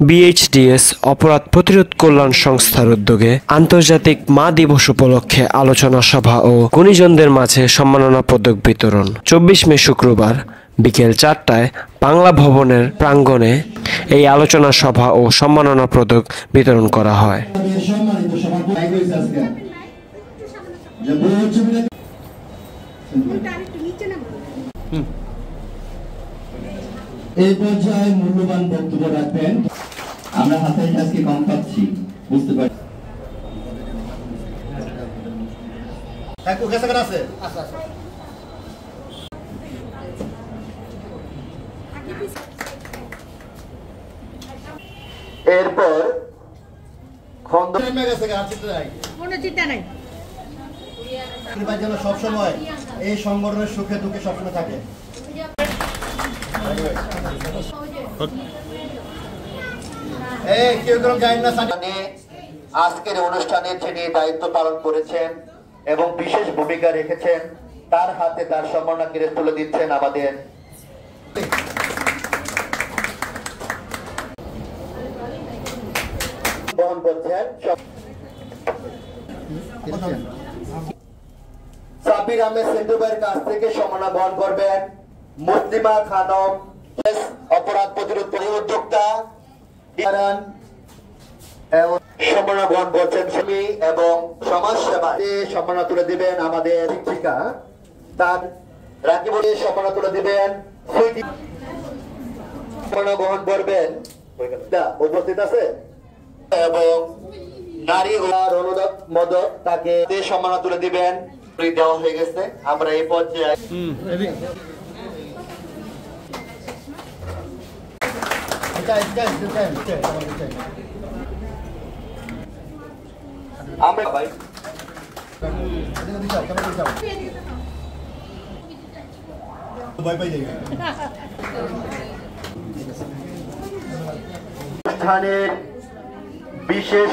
বিএইচডিএস অপরাধ প্রতিরোধ কল্যাণ সংস্থার উদ্যোগে আন্তর্জাতিক মা দিবস উপলক্ষে আলোচনা সভা ও গুণীজনদের মাঝে সম্মাননা পদক বিতরণ 24 মে শুক্রবার বিকেল 4টায় বাংলা ভবনের প্রাঙ্গণে এই আলোচনা সভা ও সম্মাননা পদক বিতরণ করা হয়। এই পর্যায়ে মূল্যবান বক্তব্য রাখবেন। আমরা হাতে আজকে কম পাচ্ছি, বুঝতে পারি। এরপর সবসময় এই সংগঠনের সুখে দুঃখে সবসময় থাকে। আজকের অনুষ্ঠানে যিনি দায়িত্ব পালন করেছেন এবং বিশেষ ভূমিকা রেখেছেন, তার হাতে তার সম্মাননা ক্রেস্ট তুলে দিচ্ছেন আমাদের বহন করছেন সাবির আহমেদ সেন্টুবের কাছ থেকে সম্মাননা বহন করবেন মুসলিমা খানম, অপরাধ প্রতিরোধ উদ্যোক্তা, সম্মাননা গ্রহণ করছেন এবং সমাজ সেবা সম্মাননা তুলে দিবেন আমাদের শিক্ষিকা, তার রাকিব সম্মাননা তুলে দিবেন সম্মাননা গ্রহণ করবেন উপস্থিত আছে এবং নারী অনুদান মদক তাকে সম্মাননা তুলে দিবেন দেওয়া হয়ে গেছে। আমরা এই পর্যায়ে অনুষ্ঠানের বিশেষ